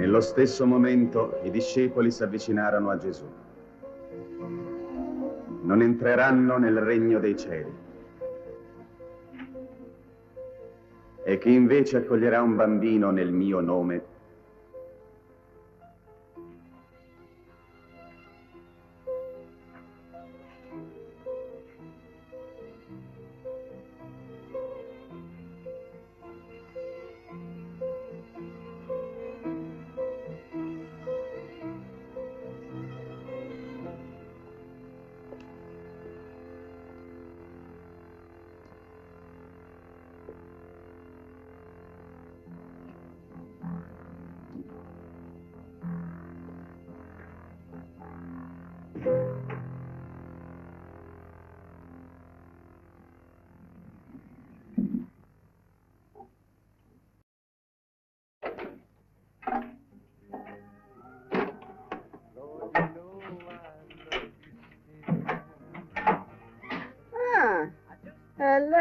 Nello stesso momento i discepoli si avvicinarono a Gesù. Non entreranno nel regno dei cieli. E chi invece accoglierà un bambino nel mio nome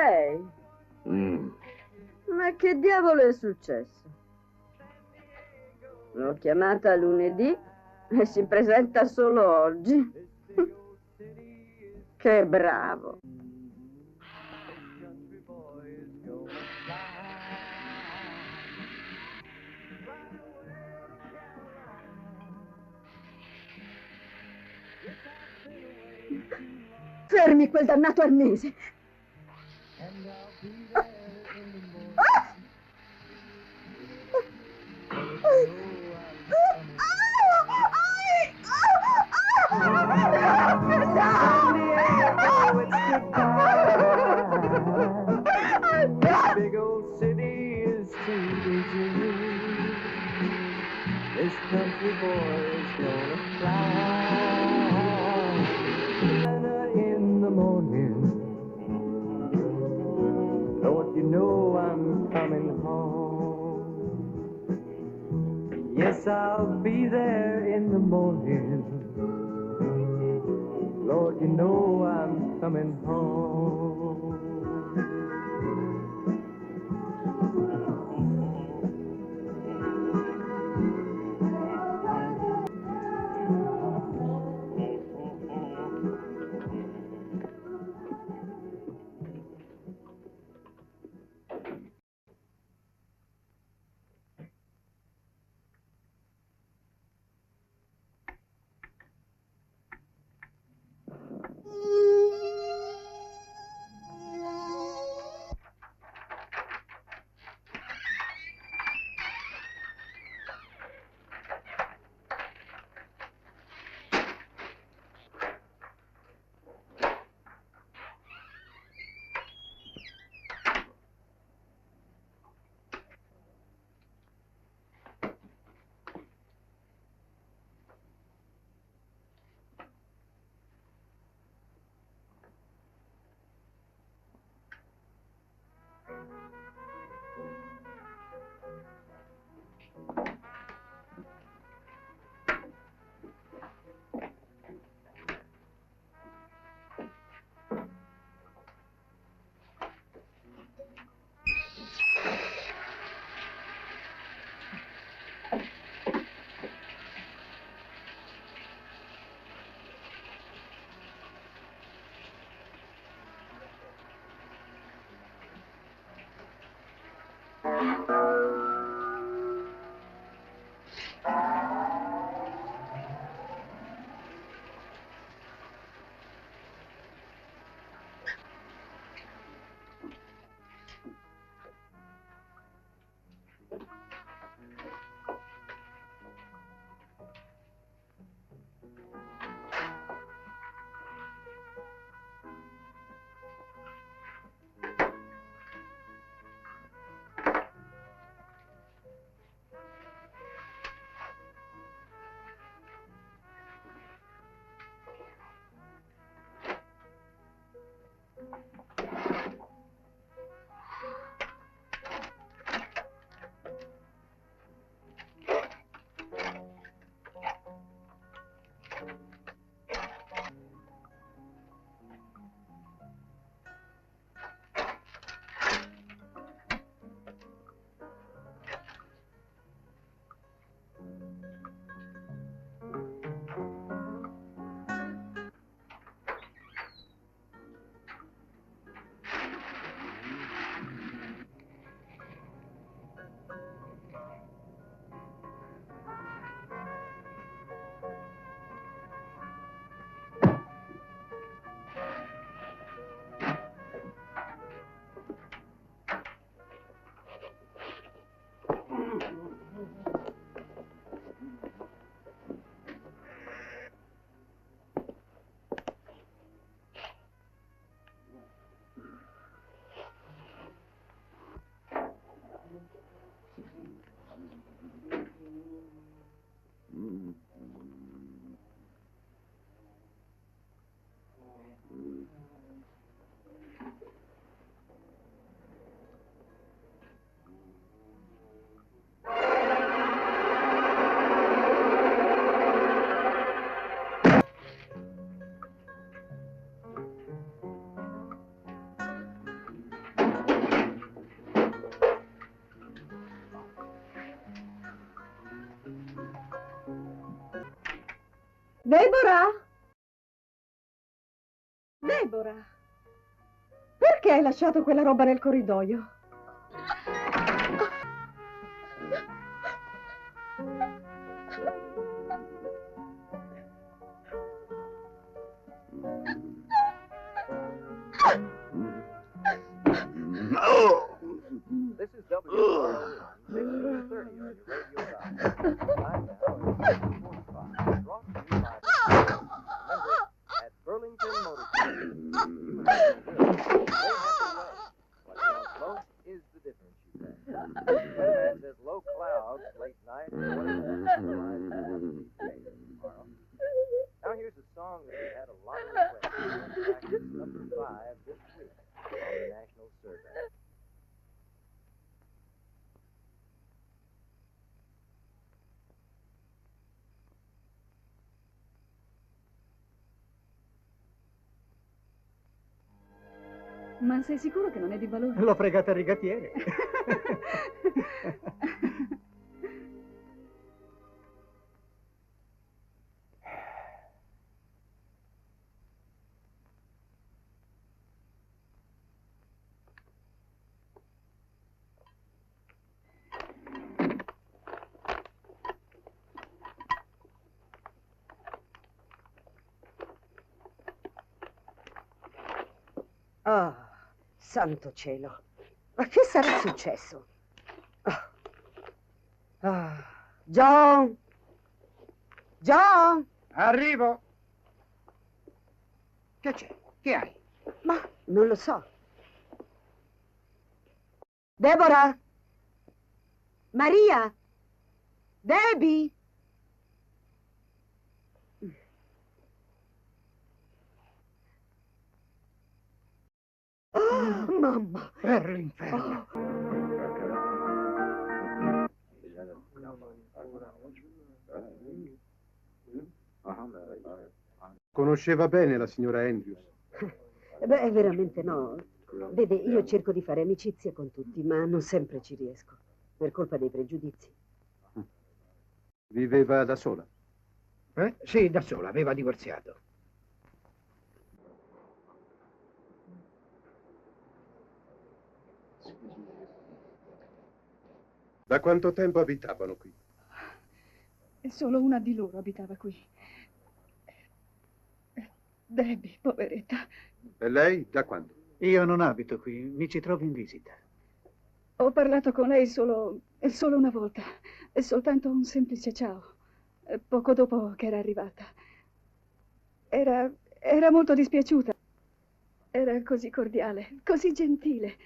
lei? Ma che diavolo è successo? L'ho chiamata lunedì e si presenta solo oggi. Che bravo. Fermi quel dannato arnese! Big old city is too busy. This country boy is gonna fly. In the morning, Lord, you know I'm coming home. Yes, I'll be there in the morning. Lord, you know I'm coming home. Deborah? Deborah? Perché hai lasciato quella roba nel corridoio? This is WROE, 1530 on your radio dial. Time now is 7:45. Brought to you by Remember, at Burlington Motor Company, you have the will. They have the way. What counts most is the difference you make. Weatherman says low clouds, late night, tomorrow. Now here's a song that we had a lot of requests. In fact, it's number 5 this week on the National Survey. Ma sei sicuro che non è di valore? L'ho fregata il rigatiere. Oh, santo cielo. Ma che sarà successo? John? John? Arrivo. Che c'è? Che hai? Ma non lo so. Deborah? Maria? Debbie? Oh, mamma! Per l'inferno. Conosceva bene la signora Andrews? Beh, veramente no. Vede, io cerco di fare amicizia con tutti, ma non sempre ci riesco, per colpa dei pregiudizi. Viveva da sola? Sì, da sola, aveva divorziato. Da quanto tempo abitavano qui? Solo una di loro abitava qui. Debbie, poveretta. E lei da quando? Io non abito qui, mi ci trovo in visita. Ho parlato con lei solo una volta. Soltanto un semplice ciao. Poco dopo che era arrivata. Era molto dispiaciuta. Era così cordiale, così gentile.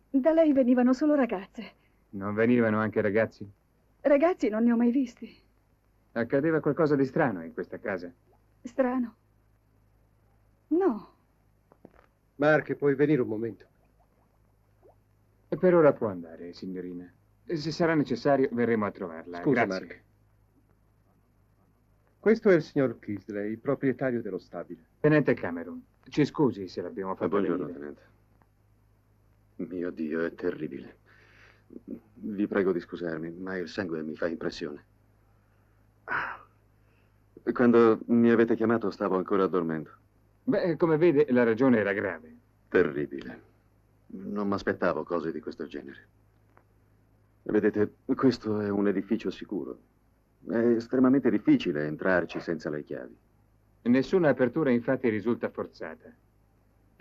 Da lei venivano solo ragazze. Non venivano anche ragazzi? Ragazzi non ne ho mai visti. Accadeva qualcosa di strano in questa casa? Strano? No. Mark, puoi venire un momento? E per ora può andare, signorina. Se sarà necessario, verremo a trovarla. Scusa, Grazie. Mark. Questo è il signor Kisley, il proprietario dello stabile. Tenente Cameron, ci scusi se l'abbiamo fatto Buongiorno, venire. tenente. Mio Dio, è terribile. Vi prego di scusarmi, ma il sangue mi fa impressione. Quando mi avete chiamato stavo ancora dormendo. Beh, come vede, la ragione era grave. Terribile. Non mi aspettavo cose di questo genere. Vedete, questo è un edificio sicuro. È estremamente difficile entrarci senza le chiavi. Nessuna apertura, infatti, risulta forzata.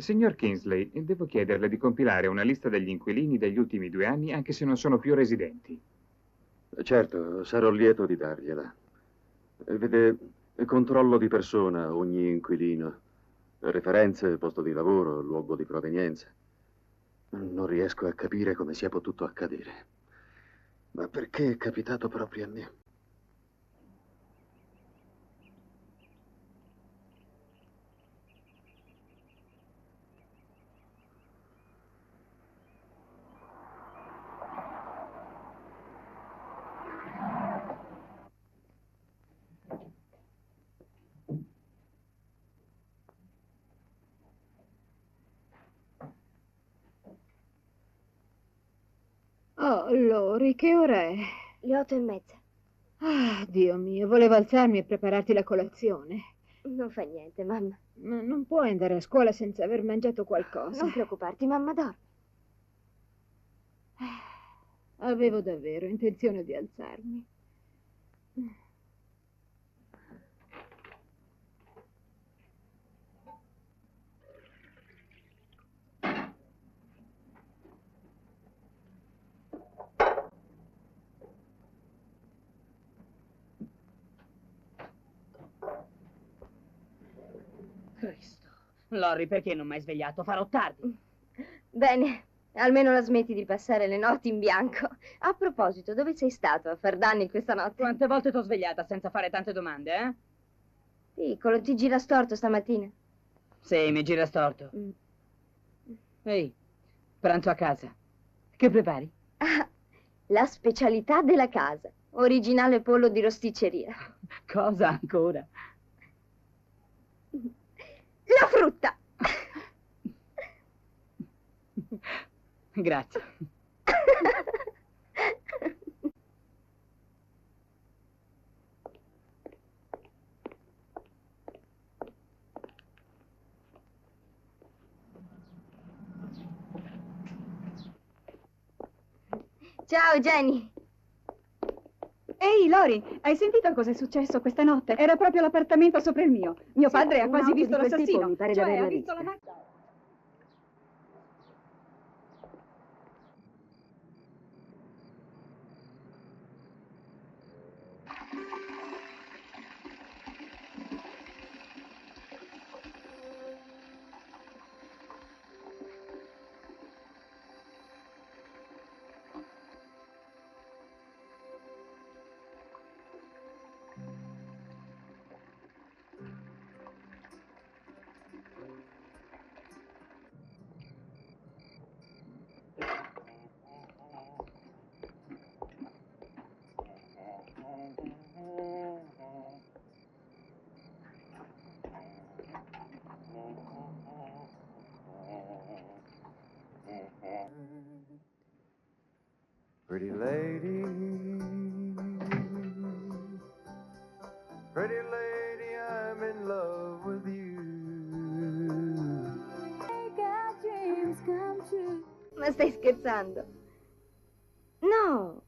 Signor Kingsley, devo chiederle di compilare una lista degli inquilini degli ultimi 2 anni, anche se non sono più residenti. Certo, sarò lieto di dargliela. Vede, controllo di persona, ogni inquilino, referenze, posto di lavoro, luogo di provenienza. Non riesco a capire come sia potuto accadere. Ma perché è capitato proprio a me? Oh, Lori, che ora è? Le 8:30. Ah, Dio mio, volevo alzarmi e prepararti la colazione. Non fa niente, mamma. Ma non puoi andare a scuola senza aver mangiato qualcosa. Non preoccuparti, mamma dorme. Avevo davvero intenzione di alzarmi. Cristo. Lori, perché non mi hai svegliato? Farò tardi. Bene, almeno la smetti di passare le notti in bianco. A proposito, dove sei stato a far danni questa notte? Quante volte t'ho svegliata senza fare tante domande, eh? Piccolo, ti gira storto stamattina. Sì, mi gira storto. Ehi, pranzo a casa. Che prepari? Ah, la specialità della casa. Originale pollo di rosticceria. Cosa ancora? La frutta! Grazie. Ciao, Jenny. Ehi, Lori, hai sentito cosa è successo questa notte? Era proprio l'appartamento sopra il mio. Mio Sì, padre ha quasi un'auto visto di quel tipo l'assassino. mi pare di Cioè, averla ha visto la vista. macchina. Pretty lady, pretty lady, I'm in love with you. Make our dreams come true. Ma stai scherzando? No.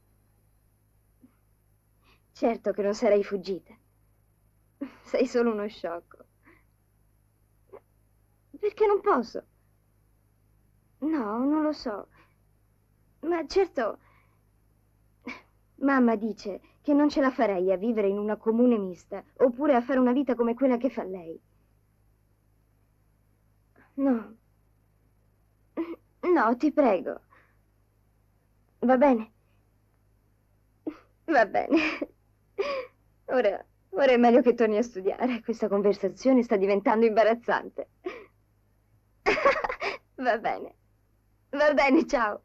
Certo che non sarei fuggita. Sei solo uno sciocco. Perché non posso? No, non lo so. Ma certo... Mamma dice che non ce la farei a vivere in una comune mista, oppure a fare una vita come quella che fa lei. No. No, ti prego. Va bene? Va bene. Ora è meglio che torni a studiare. Questa conversazione sta diventando imbarazzante. Va bene. Va bene, ciao.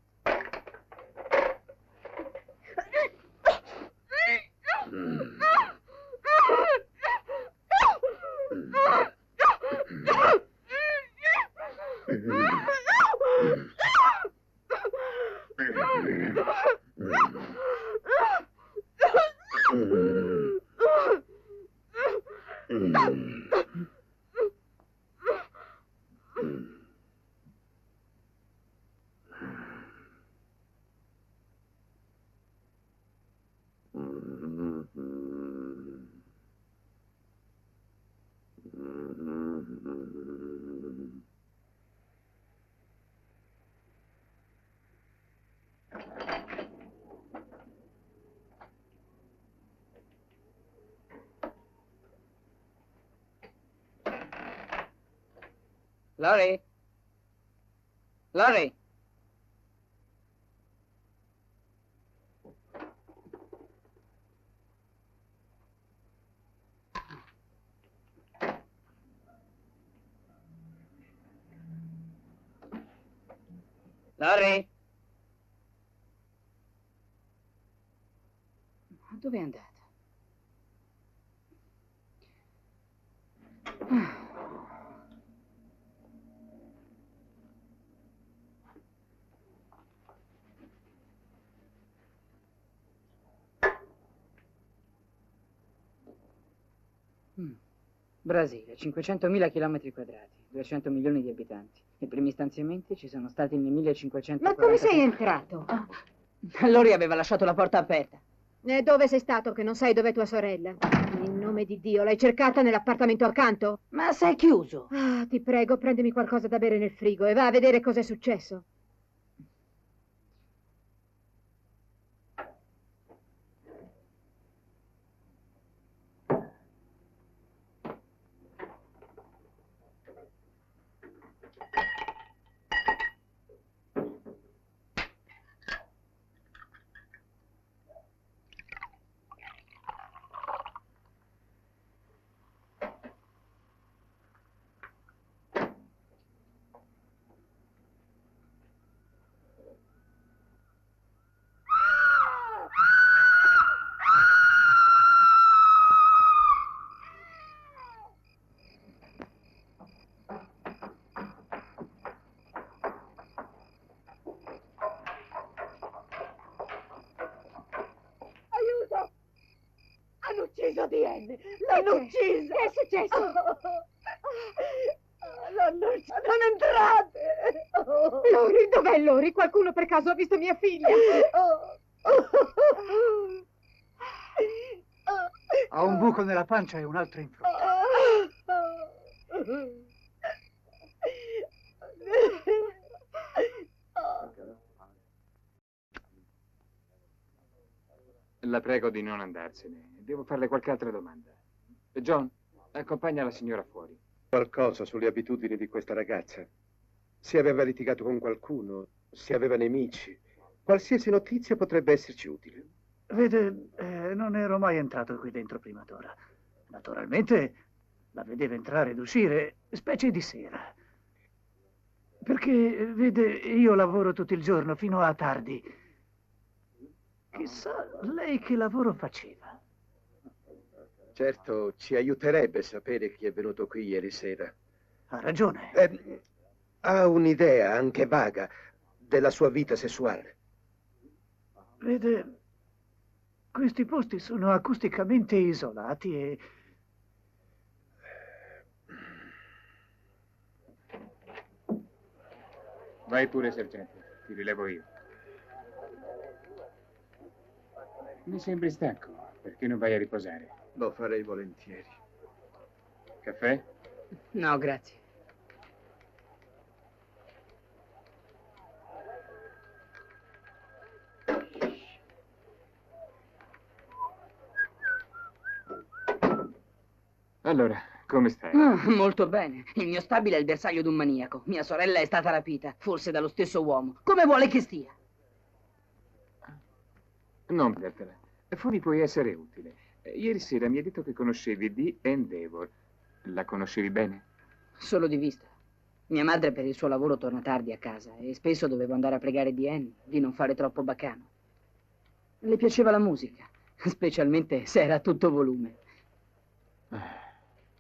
Lori? Lori? Lori? Ma dove è andata? Brasile, 500.000 chilometri quadrati, 200 milioni di abitanti. I primi stanziamenti ci sono stati nel 1540. Ma come sei entrato? Lori aveva lasciato la porta aperta. E dove sei stato che non sai dov'è tua sorella? In nome di Dio, l'hai cercata nell'appartamento accanto? Ma sei chiuso. Ah, ti prego, prendimi qualcosa da bere nel frigo e va a vedere cos'è successo. Hanno ucciso Diane! L'hanno uccisa! Che è successo? Non entrate! Lori, dov'è Lori? Qualcuno per caso ha visto mia figlia? Ha un buco nella pancia e un altro in fronte. La prego di non andarsene. Devo farle qualche altra domanda. John, accompagna la signora fuori. Qualcosa sulle abitudini di questa ragazza. Se aveva litigato con qualcuno, se aveva nemici. Qualsiasi notizia potrebbe esserci utile. Vede, non ero mai entrato qui dentro prima d'ora. Naturalmente la vedevo entrare ed uscire, specie di sera. Perché, vede, io lavoro tutto il giorno fino a tardi. Chissà lei che lavoro faceva. Certo, ci aiuterebbe sapere chi è venuto qui ieri sera. Ha ragione. Ha un'idea, anche vaga, della sua vita sessuale. Vede, questi posti sono acusticamente isolati e... Vai pure, sergente. Ti rilevo io. Mi sembri stanco. Perché non vai a riposare? Lo farei volentieri. Caffè? No, grazie. Allora, come stai? Molto bene. Il mio stabile è il bersaglio d'un maniaco. Mia sorella è stata rapita, forse dallo stesso uomo. Come vuole che stia? Non perdertela. Fuori puoi essere utile. Ieri sera mi hai detto che conoscevi Dee Endeavor. La conoscevi bene? Solo di vista. Mia madre per il suo lavoro torna tardi a casa e spesso dovevo andare a pregare Diane di non fare troppo baccano. Le piaceva la musica, specialmente se era a tutto volume.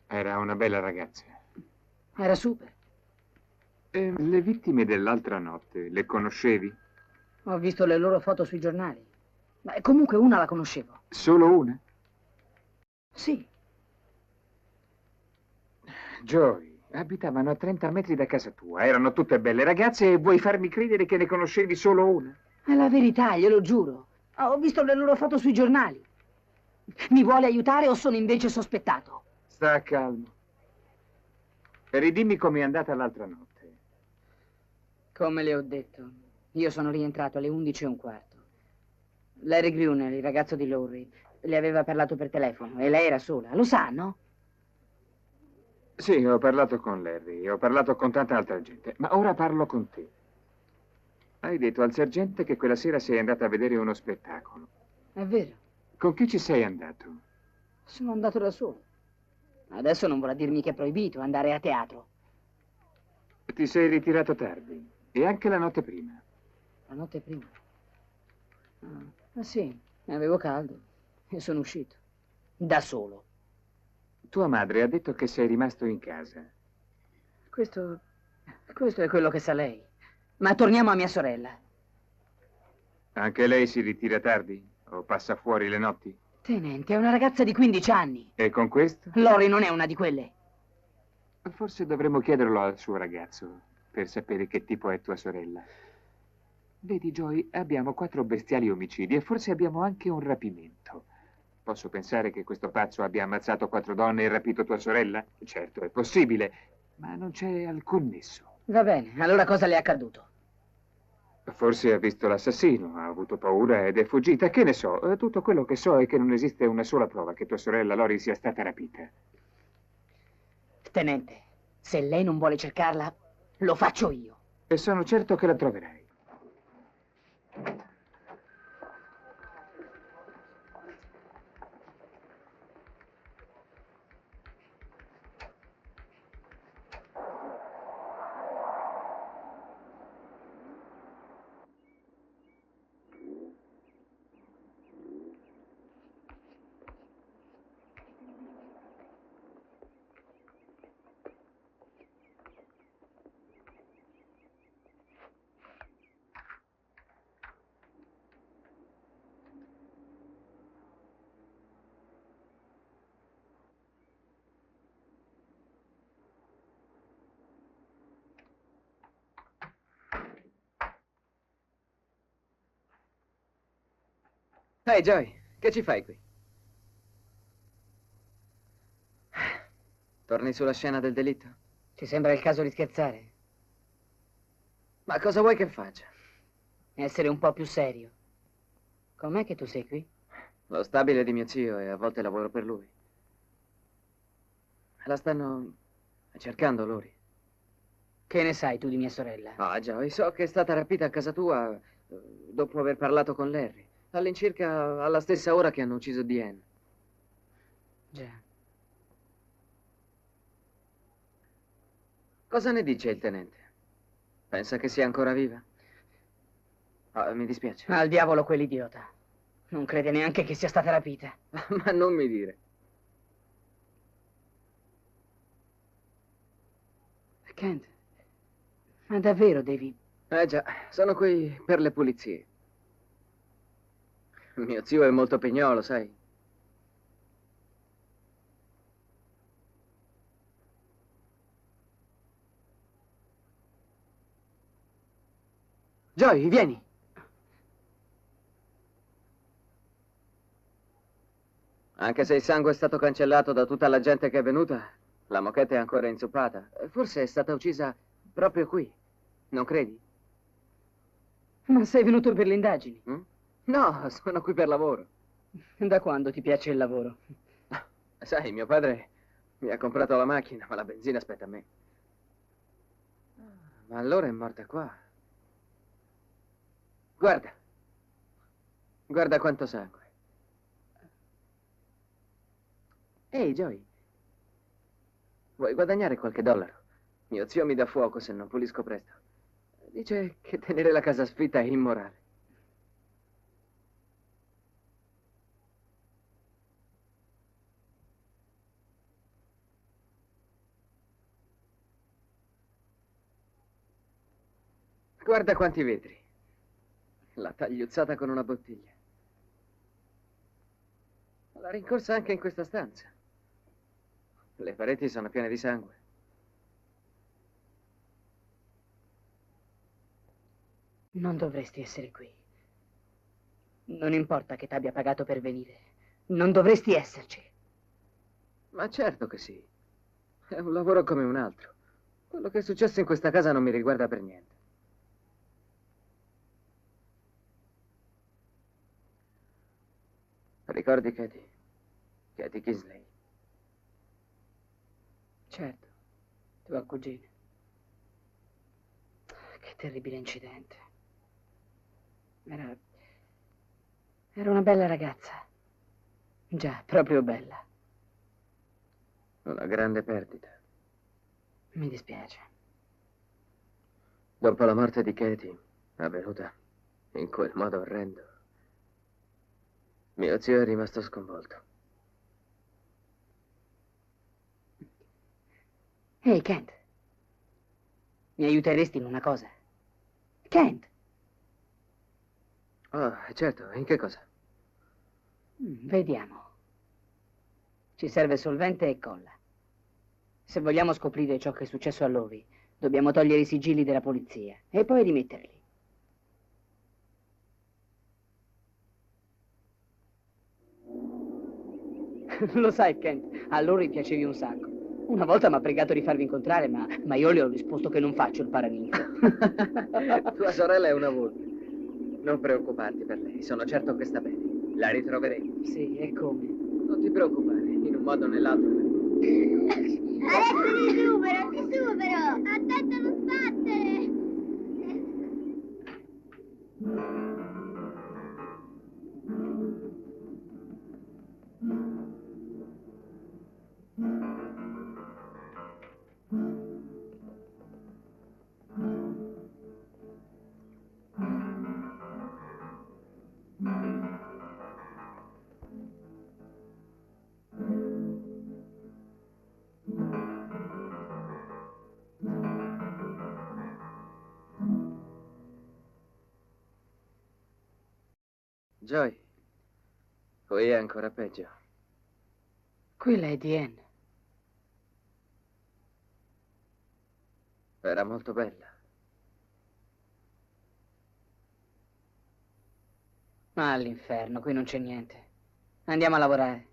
Era una bella ragazza. Era super. Le vittime dell'altra notte, le conoscevi? Ho visto le loro foto sui giornali. Ma comunque una la conoscevo. Solo una? Sì. Joy, abitavano a 30 metri da casa tua. Erano tutte belle ragazze e vuoi farmi credere che ne conoscevi solo una? È la verità, glielo giuro. Ho visto le loro foto sui giornali. Mi vuole aiutare o sono invece sospettato? Sta calmo. Ridimmi com'è andata l'altra notte. Come le ho detto, io sono rientrato alle 11:15. Larry Gruner, il ragazzo di Lori, le aveva parlato per telefono e lei era sola. Lo sa, no? Sì, ho parlato con Larry, ho parlato con tanta altra gente, ma ora parlo con te. Hai detto al sergente che quella sera sei andata a vedere uno spettacolo. È vero. Con chi ci sei andato? Sono andato da solo. Adesso non vorrà dirmi che è proibito andare a teatro. Ti sei ritirato tardi, e anche la notte prima. La notte prima? Ah, sì, avevo caldo e sono uscito. Da solo. Tua madre ha detto che sei rimasto in casa. Questo è quello che sa lei. Ma torniamo a mia sorella. Anche lei si ritira tardi? O passa fuori le notti? Tenente, è una ragazza di 15 anni. E con questo? Lori non è una di quelle. Forse dovremmo chiederlo al suo ragazzo per sapere che tipo è tua sorella. Vedi, Joy, abbiamo 4 bestiali omicidi e forse abbiamo anche un rapimento. Posso pensare che questo pazzo abbia ammazzato 4 donne e rapito tua sorella? Certo, è possibile, ma non c'è alcun nesso. Va bene, allora cosa le è accaduto? Forse ha visto l'assassino, ha avuto paura ed è fuggita. Che ne so? Tutto quello che so è che non esiste una sola prova che tua sorella Lori sia stata rapita. Tenente, se lei non vuole cercarla, lo faccio io. E sono certo che la troverai. Ehi, Joy, che ci fai qui? Torni sulla scena del delitto? Ti sembra il caso di scherzare? Ma cosa vuoi che faccia? Essere un po' più serio. Com'è che tu sei qui? Lo stabile di mio zio e a volte lavoro per lui. La stanno cercando, Lori. Che ne sai tu di mia sorella? Ah, Joy, so che è stata rapita a casa tua dopo aver parlato con Larry. All'incirca alla stessa ora che hanno ucciso Diane. Già. Cosa ne dice il tenente? Pensa che sia ancora viva? Mi dispiace. Al diavolo quell'idiota. Non crede neanche che sia stata rapita. Ma non mi dire. Kent, ma davvero devi... Già, sono qui per le pulizie. Mio zio è molto pignolo, sai? Joy, vieni! Anche se il sangue è stato cancellato da tutta la gente che è venuta, la moquette è ancora inzuppata. Forse è stata uccisa proprio qui, non credi? Ma sei venuto per le indagini? No, sono qui per lavoro. Da quando ti piace il lavoro? Sai, mio padre mi ha comprato la macchina, ma la benzina aspetta a me. Ma allora è morta qua. Guarda. Guarda quanto sangue. Ehi, Joy. Vuoi guadagnare qualche dollaro? Mio zio mi dà fuoco se non pulisco presto. Dice che tenere la casa sfitta è immorale. Guarda quanti vetri. L'ha tagliuzzata con una bottiglia. L'ha rincorsa anche in questa stanza. Le pareti sono piene di sangue. Non dovresti essere qui. Non importa che t'abbia pagato per venire. Non dovresti esserci. Ma certo che sì. È un lavoro come un altro. Quello che è successo in questa casa non mi riguarda per niente. Ricordi Katie? Katie Kingsley? Certo, tua cugina. Che terribile incidente. Era una bella ragazza. Già, proprio bella. Una grande perdita. Mi dispiace. Dopo la morte di Katie, avvenuta in quel modo orrendo, mio zio è rimasto sconvolto. Ehi, Kent. Mi aiuteresti in una cosa? Kent! Oh, certo, in che cosa? Vediamo. Ci serve solvente e colla. Se vogliamo scoprire ciò che è successo a Lori, dobbiamo togliere i sigilli della polizia e poi rimetterli. Lo sai, Kent, a Lori piacevi un sacco. Una volta mi ha pregato di farvi incontrare, ma io le ho risposto che non faccio il paraninfo. Tua sorella è una volpe. Non preoccuparti per lei, sono certo che sta bene. La ritroveremo. Sì, e come? Non ti preoccupare, in un modo o nell'altro. Adesso ti supero, ti supero! Attento a non sbattere! Joy, qui è ancora peggio. Quella è Diane. Era molto bella. Ma all'inferno, qui non c'è niente. Andiamo a lavorare.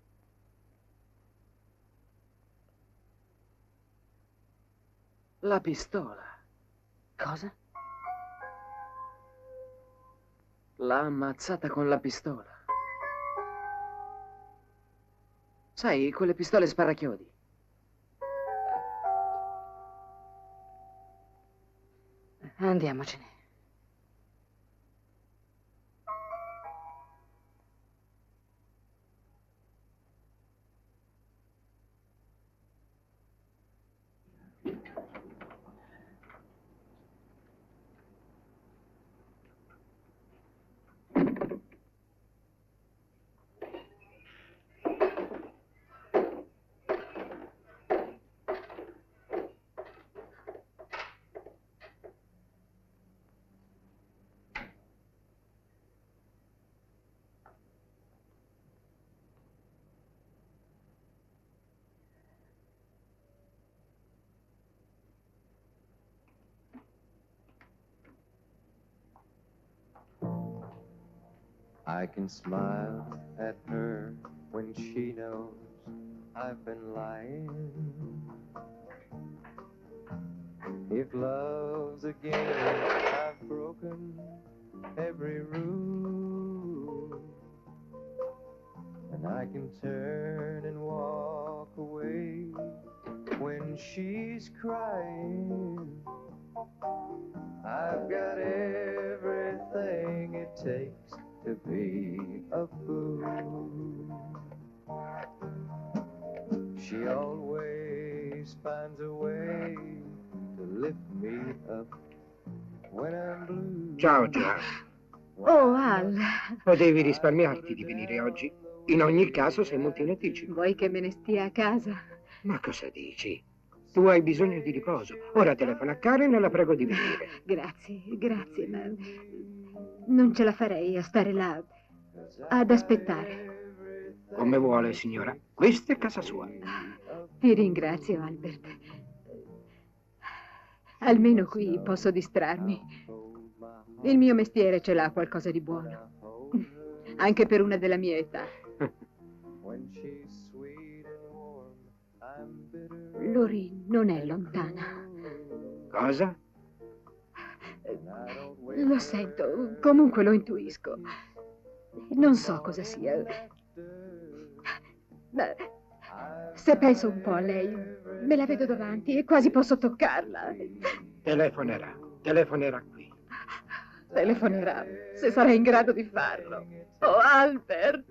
La pistola. Cosa? L'ha ammazzata con la pistola. Sai, quelle pistole sparachiodi. Andiamocene. I can smile at her when she knows I've been lying. If love's a game, I've broken every rule. And I can turn and walk away when she's crying. I've got everything it takes to be a fool. She always finds a way to lift me up when I'm blue. Ciao, Già. Oh, Al. Potevi risparmiarti di venire oggi. In ogni caso sei molto in anticipo. Vuoi che me ne stia a casa? Ma cosa dici? Tu hai bisogno di riposo. Ora telefono a Karen e la prego di venire. Grazie, ma non ce la farei a stare là ad aspettare. Come vuole, signora. Questa è casa sua. Ti ringrazio, Albert. Almeno qui posso distrarmi. Il mio mestiere ce l'ha qualcosa di buono. Anche per una della mia età. Lori non è lontana. Cosa? Lo sento, comunque lo intuisco. Non so cosa sia. Ma se penso un po' a lei, me la vedo davanti e quasi posso toccarla. Telefonerà qui. Telefonerà, se sarà in grado di farlo. Oh, Albert!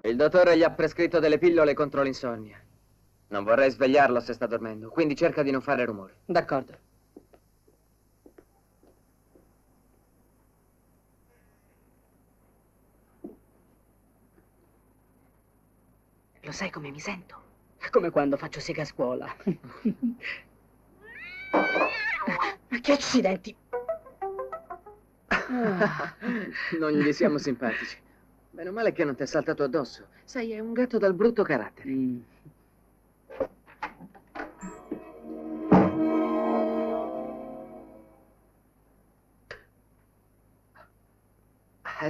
Il dottore gli ha prescritto delle pillole contro l'insonnia. Non vorrei svegliarlo se sta dormendo, quindi cerca di non fare rumore. D'accordo. Lo sai come mi sento? Come quando faccio sega a scuola. Ma che accidenti! Non gli siamo simpatici. Meno male che non ti è saltato addosso. Sai, è un gatto dal brutto carattere.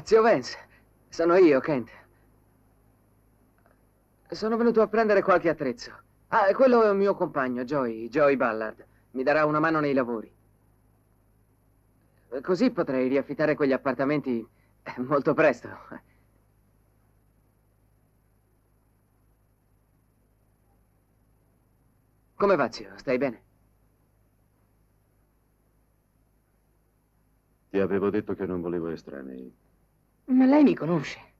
Zio Vance, sono io, Kent. Sono venuto a prendere qualche attrezzo. Ah, quello è un mio compagno, Joey Ballard. Mi darà una mano nei lavori. Così potrei riaffittare quegli appartamenti molto presto. Come va, zio? Stai bene? Ti avevo detto che non volevo estranei. Ma lei mi conosce.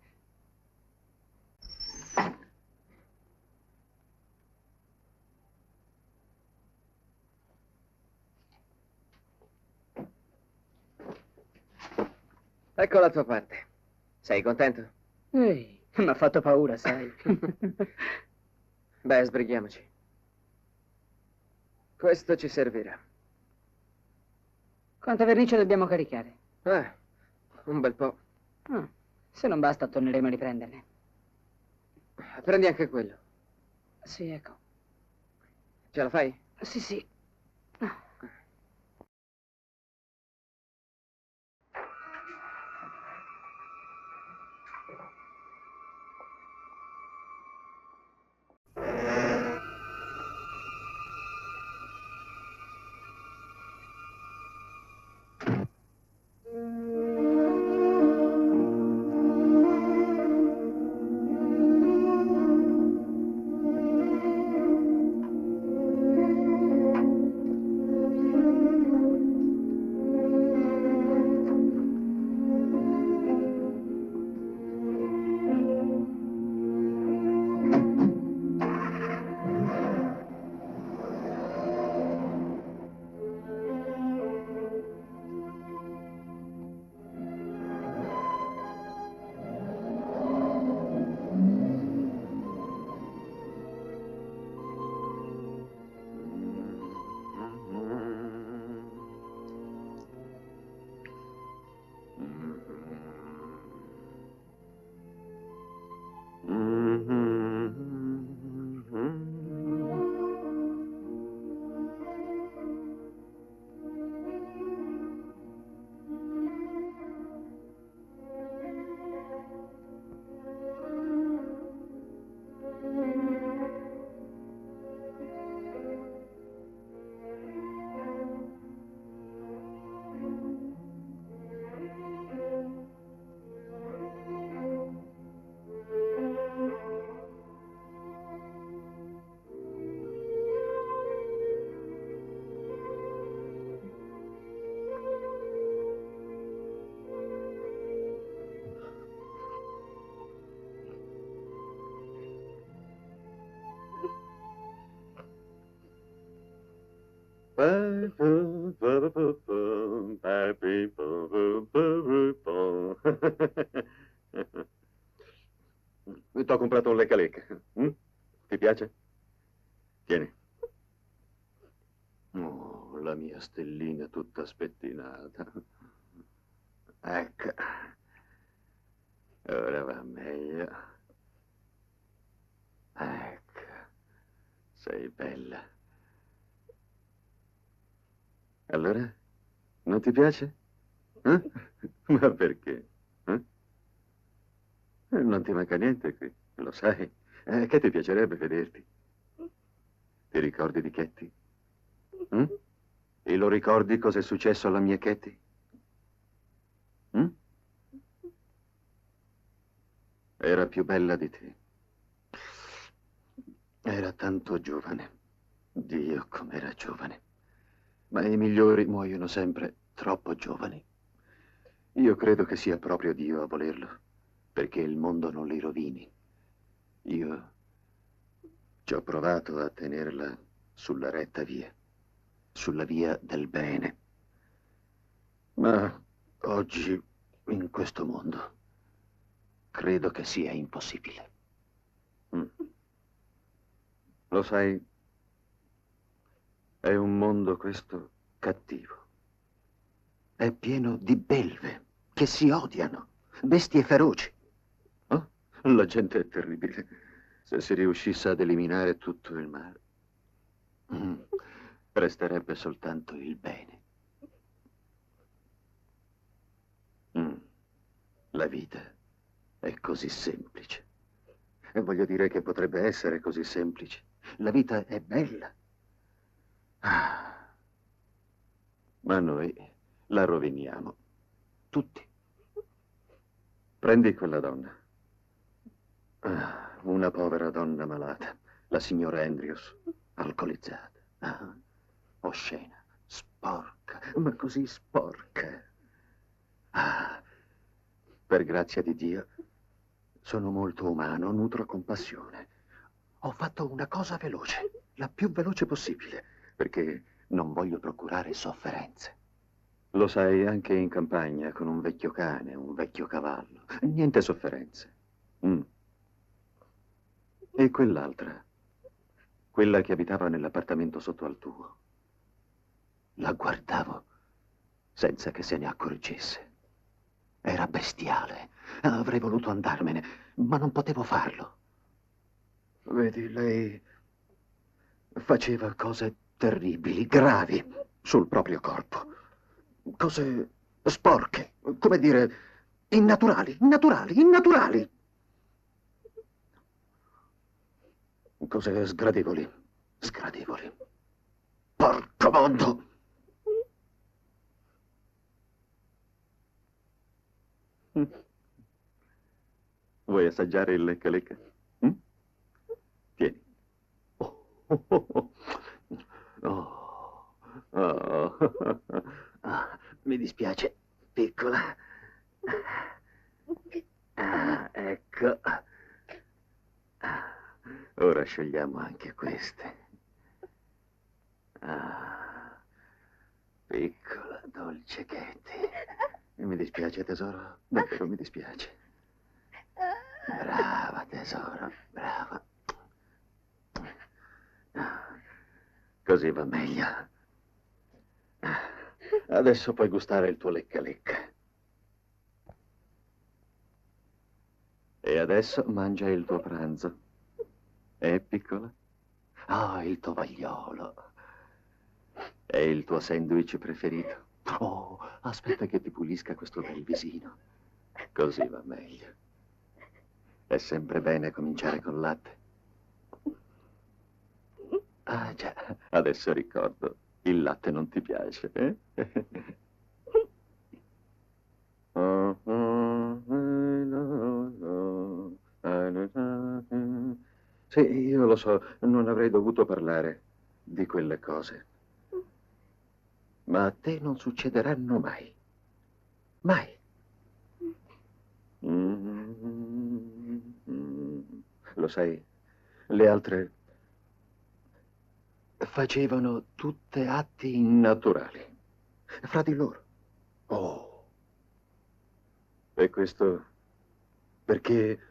Ecco la tua parte. Sei contento? Ehi, mi ha fatto paura, sai. Beh, sbrighiamoci. Questo ci servirà. Quanta vernice dobbiamo caricare? Un bel po'. Se non basta, torneremo a riprenderne. Prendi anche quello. Sì, ecco. Ce la fai? Sì, sì. T'ho comprato un lecca-lecca. Ti piace? Tieni. Oh, la mia stellina tutta spettinata. Ecco. Ora va meglio. Ecco. Sei bella. Allora? Non ti piace? Ma perché? Non ti manca niente qui, lo sai. Che ti piacerebbe vederti? Ti ricordi di Katie? E lo ricordi cosa è successo alla mia Katie? Era più bella di te. Era tanto giovane. Dio, com'era giovane. Ma i migliori muoiono sempre troppo giovani. Io credo che sia proprio Dio a volerlo, perché il mondo non li rovini. Io ci ho provato a tenerla sulla retta via, sulla via del bene. Ma oggi, in questo mondo, credo che sia impossibile. Lo sai, è un mondo questo cattivo. È pieno di belve che si odiano, bestie feroci. Oh, la gente è terribile. Se si riuscisse ad eliminare tutto il male, resterebbe soltanto il bene. La vita è così semplice. E voglio dire che potrebbe essere così semplice. La vita è bella. Ma noi la roviniamo. Tutti. Prendi quella donna. Una povera donna malata. La signora Andrews, alcolizzata. Oscena, sporca, ma così sporca. Per grazia di Dio, sono molto umano, nutro compassione. Ho fatto una cosa veloce, la più veloce possibile, perché non voglio procurare sofferenze. Lo sai, anche in campagna, con un vecchio cane, un vecchio cavallo, niente sofferenze. E quell'altra, quella che abitava nell'appartamento sotto al tuo, la guardavo senza che se ne accorgesse. Era bestiale. Avrei voluto andarmene, ma non potevo farlo. Vedi, lei faceva cose terribili, gravi, sul proprio corpo. Cose sporche, come dire, innaturali. Cose sgradevoli. Porco mondo! Vuoi assaggiare il lecca-lecca? Tieni. Mi dispiace, piccola. Ecco. Ora scegliamo anche queste. Piccola, dolce Katie. Mi dispiace, tesoro. Davvero mi dispiace. Brava, tesoro, brava. Così va meglio. Adesso puoi gustare il tuo lecca-lecca. E adesso mangia il tuo pranzo. Piccola? Il tovagliolo. È il tuo sandwich preferito? Oh, aspetta che ti pulisca questo bel visino. Così va meglio. È sempre bene cominciare col latte. Già, adesso ricordo, il latte non ti piace, eh? Sì, io lo so, non avrei dovuto parlare di quelle cose. Ma a te non succederanno mai. Mai. Lo sai, le altre facevano tutte atti innaturali, fra di loro. Oh. E questo perché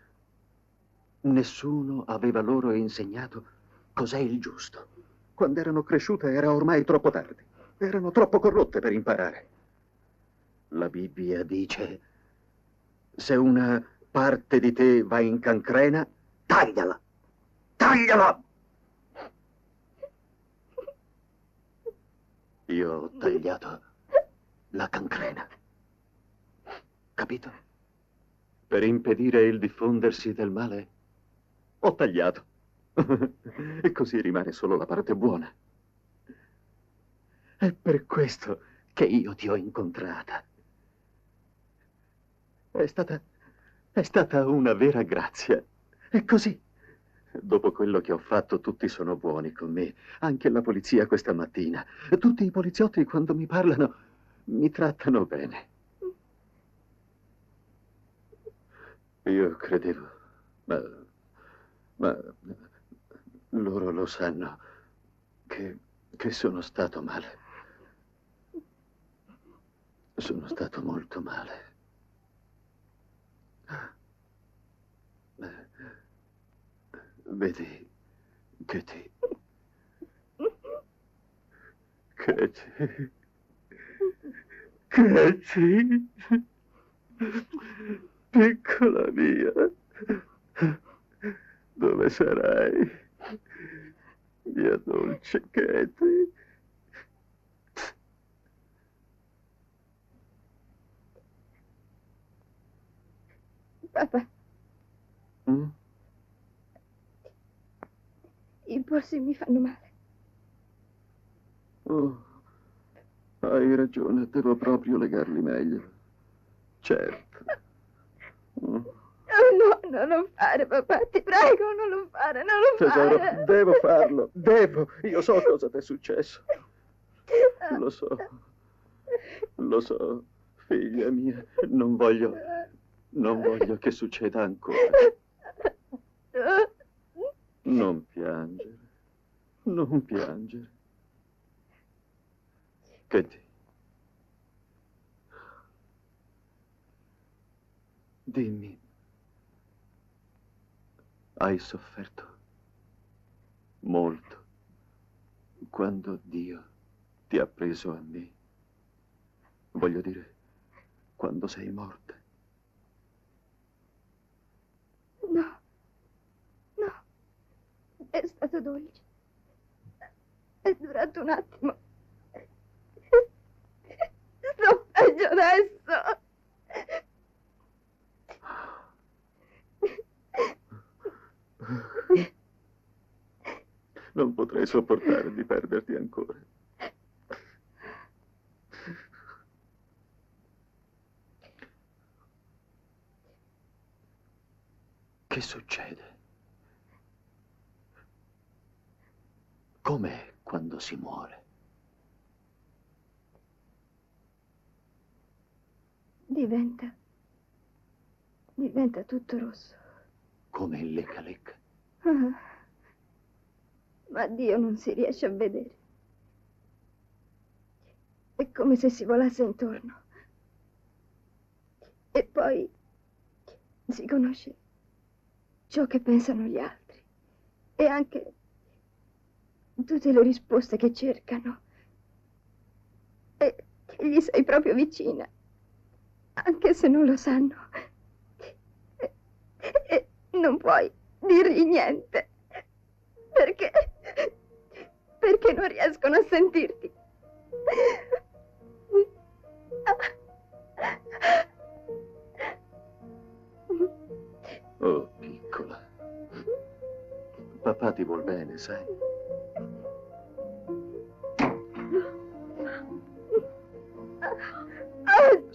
nessuno aveva loro insegnato cos'è il giusto. Quando erano cresciute era ormai troppo tardi. Erano troppo corrotte per imparare. La Bibbia dice: se una parte di te va in cancrena, tagliala! Tagliala! Io ho tagliato la cancrena. Capito? Per impedire il diffondersi del male, ho tagliato. E così rimane solo la parte buona. È per questo che io ti ho incontrata. È stata una vera grazia. È così. Dopo quello che ho fatto, tutti sono buoni con me. Anche la polizia questa mattina. Tutti i poliziotti, quando mi parlano, mi trattano bene. Io credevo, ma Ma loro lo sanno che sono stato male. Sono stato molto male. Vedi, Katie. Katie. Katie. Piccola mia. Dove sarai? Mia dolce Katie. Papà. Mm? I polsi mi fanno male. Oh, hai ragione, devo proprio legarli meglio. Certo. Mm. No, non lo fare, papà, ti prego, non lo fare, non lo Tesoro, fare. devo farlo, devo. Io so cosa ti è successo. Lo so, figlia mia. Non voglio che succeda ancora. Non piangere, non piangere. Katie, dimmi, hai sofferto molto quando Dio ti ha preso a me? Voglio dire, quando sei morta. No, è stato dolce. È durato un attimo. Sto peggio adesso. Non potrei sopportare di perderti ancora. Che succede? Com'è quando si muore? Diventa tutto rosso. Come il lecca-lecca. Ah, ma Dio non si riesce a vedere. È come se si volasse intorno. E poi si conosce ciò che pensano gli altri e anche tutte le risposte che cercano. E gli sei proprio vicina, anche se non lo sanno. E non puoi dirgli niente, perché non riescono a sentirti. Oh, piccola. Papà ti vuol bene, sai?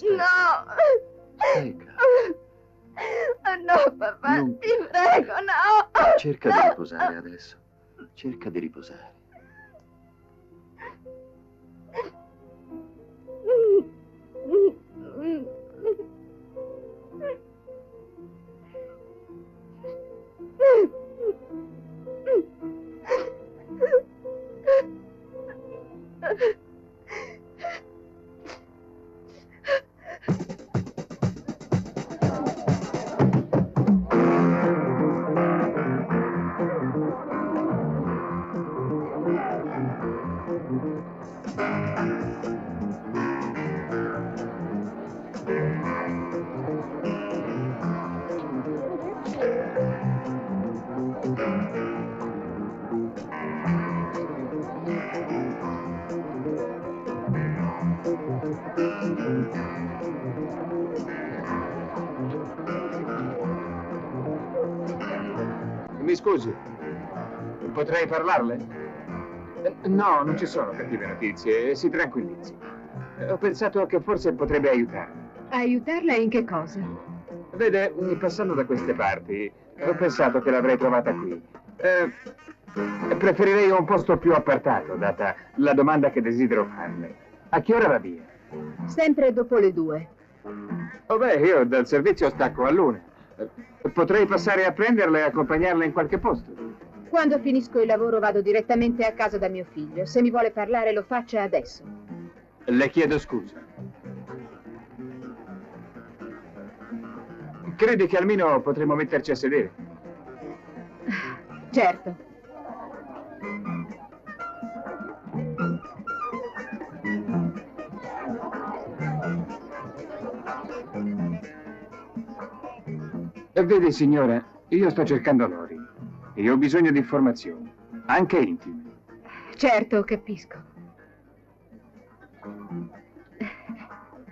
No! Stai No, papà, ti prego, no! Cerca di riposare adesso. Cerca di riposare. Mi scusi, potrei parlarle? No, non ci sono cattive notizie, si tranquillizzi. Ho pensato che forse potrebbe aiutarmi. Aiutarla in che cosa? Vede, passando da queste parti, ho pensato che l'avrei trovata qui. Preferirei un posto più appartato, data la domanda che desidero farle. A che ora va via? Sempre dopo le 2. Oh beh, io dal servizio stacco all'1. Potrei passare a prenderla e accompagnarla in qualche posto. Quando finisco il lavoro vado direttamente a casa da mio figlio. Se mi vuole parlare lo faccia adesso. Le chiedo scusa. Credi che almeno potremmo metterci a sedere? Certo. Vedi, signora, io sto cercando Lori e ho bisogno di informazioni, anche intime. Certo, capisco.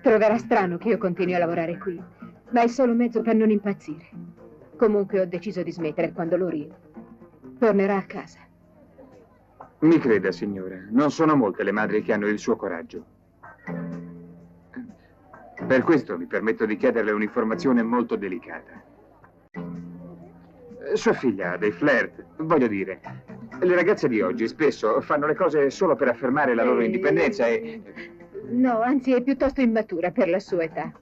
Troverà strano che io continui a lavorare qui, ma è solo mezzo per non impazzire. Comunque ho deciso di smettere quando Lori tornerà a casa. Mi creda, signora, non sono molte le madri che hanno il suo coraggio. Per questo mi permetto di chiederle un'informazione molto delicata. Sua figlia ha dei flirt, voglio dire, le ragazze di oggi spesso fanno le cose solo per affermare la loro indipendenza e... No, anzi è piuttosto immatura per la sua età.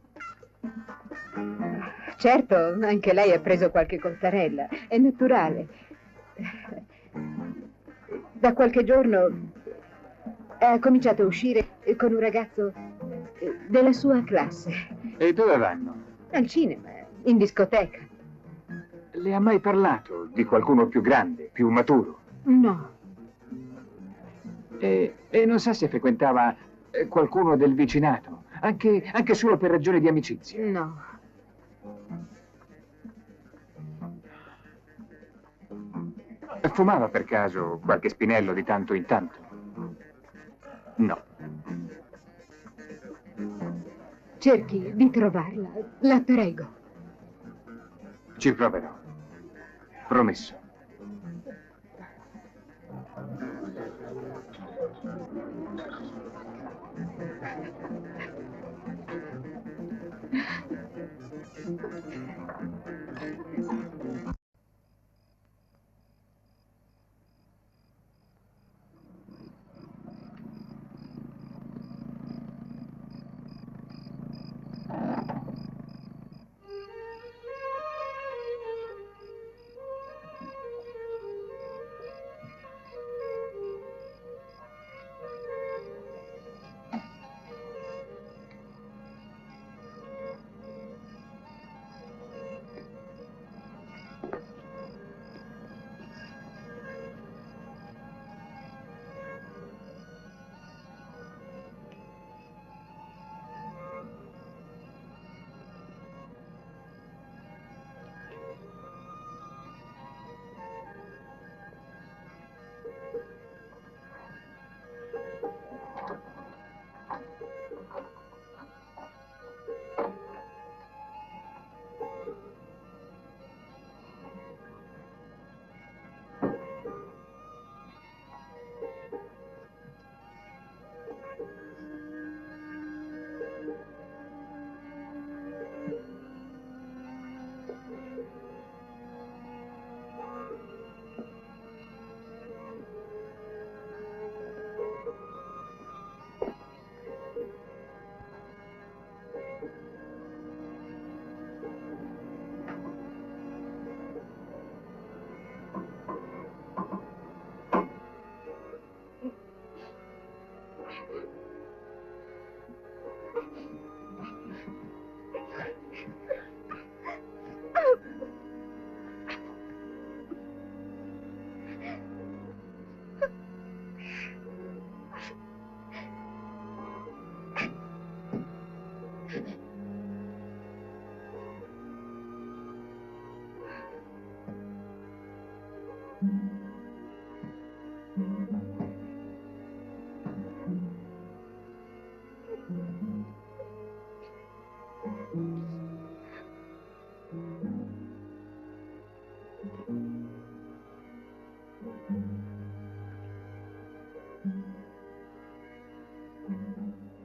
Certo, anche lei ha preso qualche coltarella, è naturale. Da qualche giorno ha cominciato a uscire con un ragazzo della sua classe. E dove vanno? Al cinema, in discoteca. Le ha mai parlato di qualcuno più grande, più maturo? No. E non sa se frequentava qualcuno del vicinato, anche solo per ragioni di amicizia? No. Fumava per caso qualche spinello di tanto in tanto? No. Cerchi di trovarla, la prego. Ci proverò. Promesso.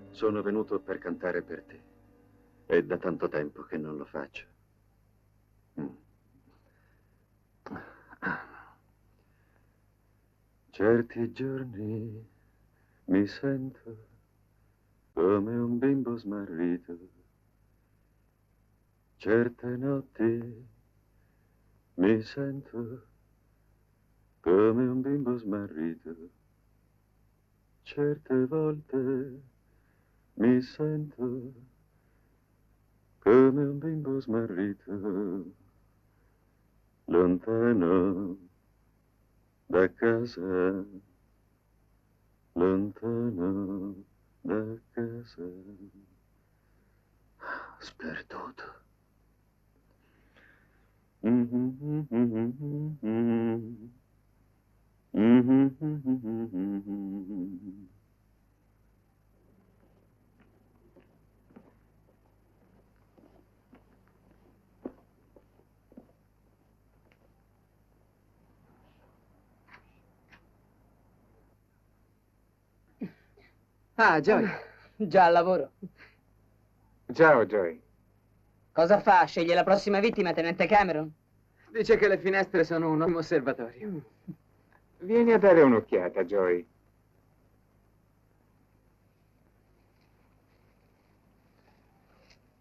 Sono venuto per cantare per te. È da tanto tempo che non lo faccio. Certi giorni mi sento come un bimbo smarrito Certe notti mi sento come un bimbo smarrito. Certe volte mi sento come un bimbo smarrito, lontano da casa, lontano da casa, sperduto. Ah, Joy. Già al lavoro. Ciao, Joy. Cosa fa? Sceglie la prossima vittima, tenente Cameron? Dice che le finestre sono un ottimo osservatorio. Vieni a dare un'occhiata, Joy.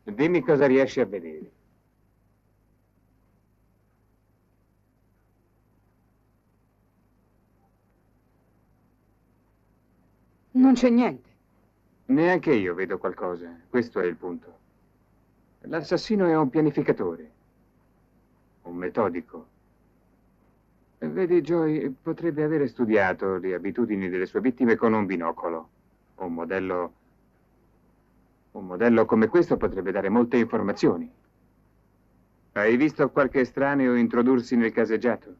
Dimmi cosa riesci a vedere. Non c'è niente. Neanche io vedo qualcosa. Questo è il punto. L'assassino è un pianificatore. Un metodico. Vedi, Joy, potrebbe avere studiato le abitudini delle sue vittime con un binocolo. Un modello come questo potrebbe dare molte informazioni. Hai visto qualche estraneo introdursi nel caseggiato?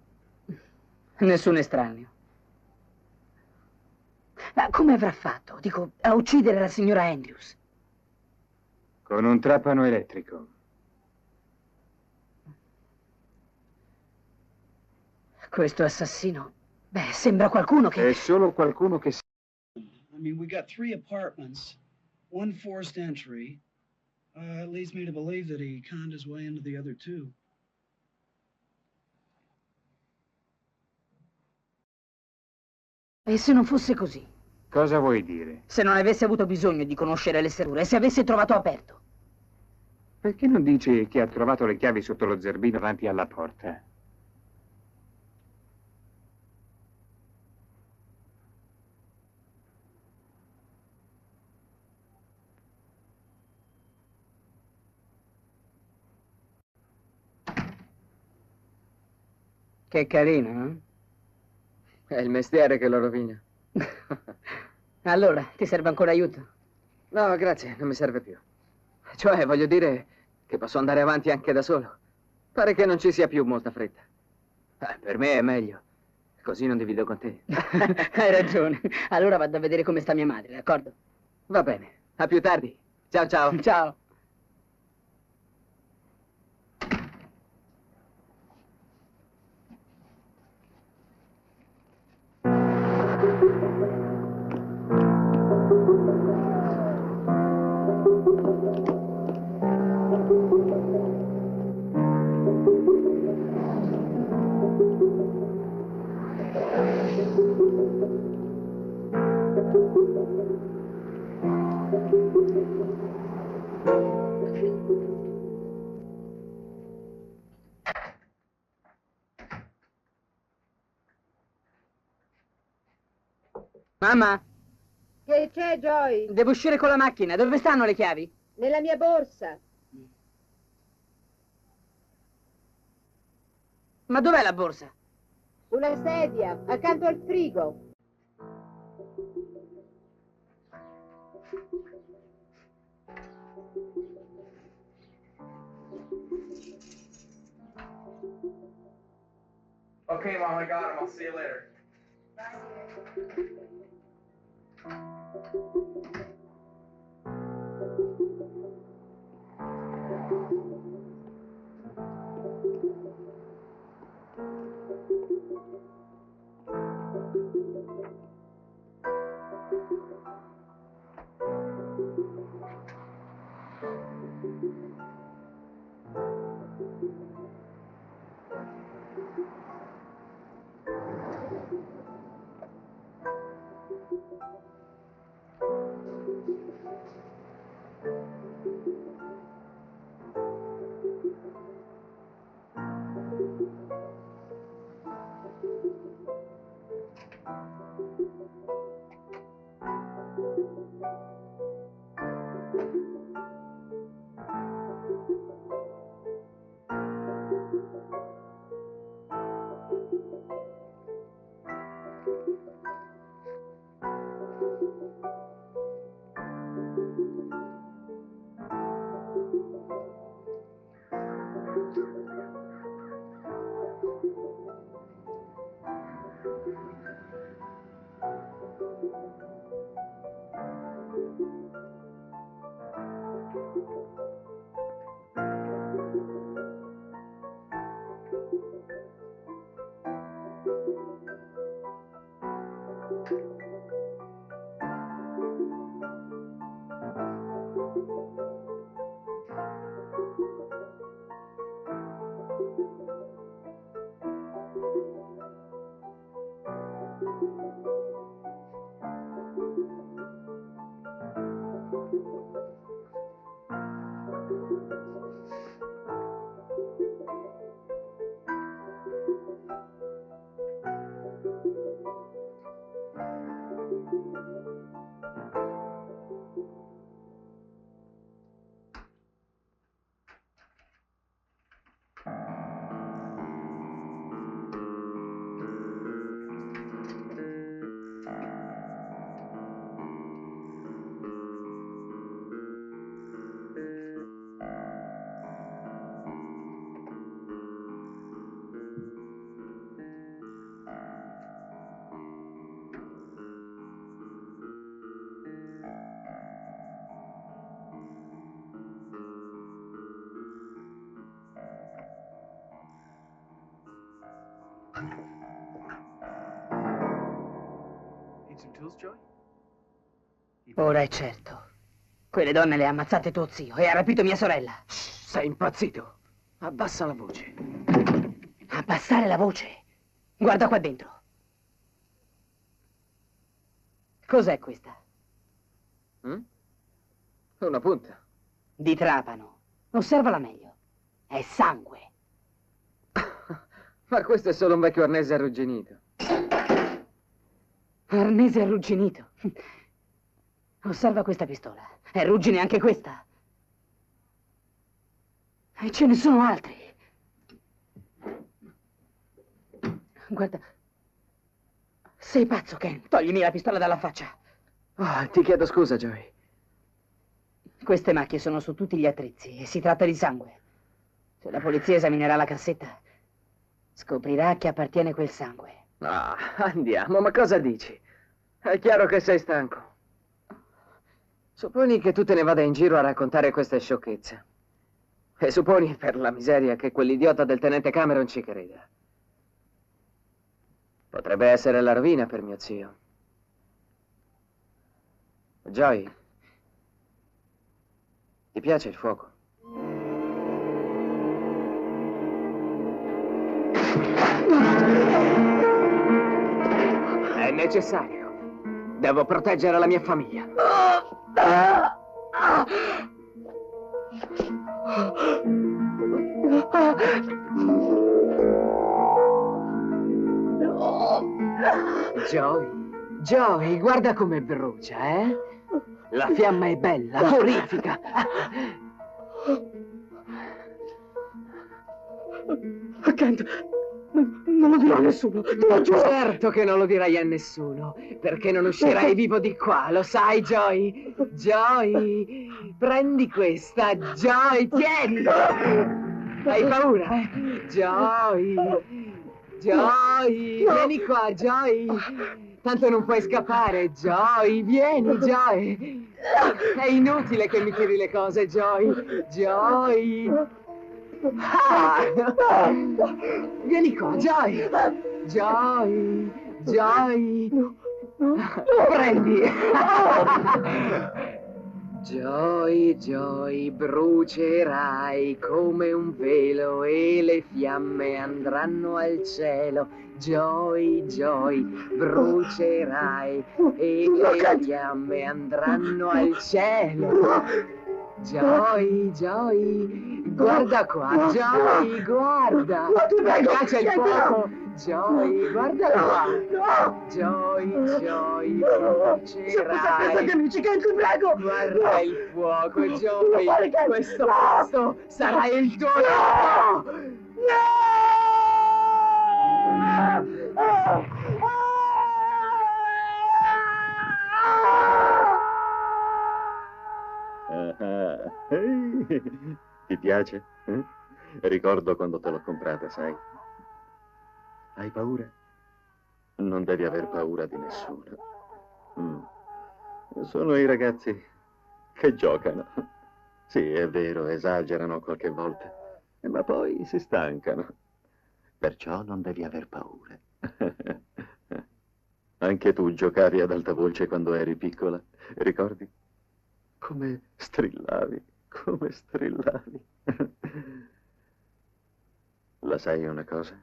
Nessun estraneo. Ma come avrà fatto, dico, a uccidere la signora Andrews? Con un trapano elettrico. Questo assassino, beh, sembra qualcuno che... È solo qualcuno che... I mean, we got 3 apartments, 1 forced entry. It leads me to believe that he conned his way into the other 2. E se non fosse così? Cosa vuoi dire? Se non avesse avuto bisogno di conoscere le serrature, se avesse trovato aperto. Perché non dici che ha trovato le chiavi sotto lo zerbino davanti alla porta? Che carino, eh? È il mestiere che lo rovina. Allora, ti serve ancora aiuto? No, grazie, non mi serve più. Cioè, voglio dire che posso andare avanti anche da solo. Pare che non ci sia più molta fretta. Per me è meglio. Così non divido con te. Hai ragione. Allora vado a vedere come sta mia madre, d'accordo? Va bene. A più tardi. Ciao, ciao. Ciao. Mamma? Che c'è, Joy? Devo uscire con la macchina. Dove stanno le chiavi? Nella mia borsa. Ma dov'è la borsa? Sulla sedia, accanto al frigo. Okay, Mom, I got him. I'll see you later. Ora è certo. Quelle donne le ha ammazzate tuo zio e ha rapito mia sorella. Shh, sei impazzito. Abbassa la voce. Abbassare la voce? Guarda qua dentro. Cos'è questa? Una punta. Di trapano. Osservala meglio. È sangue. Ma questo è solo un vecchio arnese arrugginito. Arnese arrugginito? Osserva questa pistola. È ruggine anche questa. E ce ne sono altri. Guarda. Sei pazzo, Ken. Toglimi la pistola dalla faccia. Oh, ti chiedo scusa, Joey. Queste macchie sono su tutti gli attrezzi e si tratta di sangue. Se la polizia esaminerà la cassetta, scoprirà a chi appartiene quel sangue. Ah, andiamo, ma cosa dici? È chiaro che sei stanco. Supponi che tu te ne vada in giro a raccontare queste sciocchezze. E supponi, per la miseria, che quell'idiota del tenente Cameron ci creda. Potrebbe essere la rovina per mio zio. Joey, ti piace il fuoco? È necessario. Devo proteggere la mia famiglia. Joey, guarda come brucia, eh? La fiamma è bella, orrifica. Kent, non lo dirò a nessuno, te lo giuro. Certo che non lo dirai a nessuno, perché non uscirai vivo di qua, lo sai, Joey? Joey, prendi questa, Joey, tieni! Hai paura, eh? Joey, vieni qua, Joey! Tanto non puoi scappare, Joey, vieni, Joey! È inutile che mi tiri le cose, Joey! Ah! Vieni qua, Joey! Prendi! Joey, brucerai come un velo e le fiamme andranno al cielo. Joey, brucerai e le fiamme andranno al cielo. Joey, guarda qua, Joey, guarda! Piace il fuoco! Joy, guarda qua. Joy, vincerai. Amici, Ken, ti prego! Guarda il fuoco, Joy. fare, Ken. Questo No. posto sarà il tuo lavoro. Ah, ti piace? Eh? Ricordo quando te l'ho comprata, sai? Hai paura? Non devi aver paura di nessuno. Sono i ragazzi che giocano. Sì, è vero, esagerano qualche volta, ma poi si stancano. Perciò non devi aver paura. Anche tu giocavi ad alta voce quando eri piccola, ricordi? Come strillavi, come strillavi. La sai una cosa?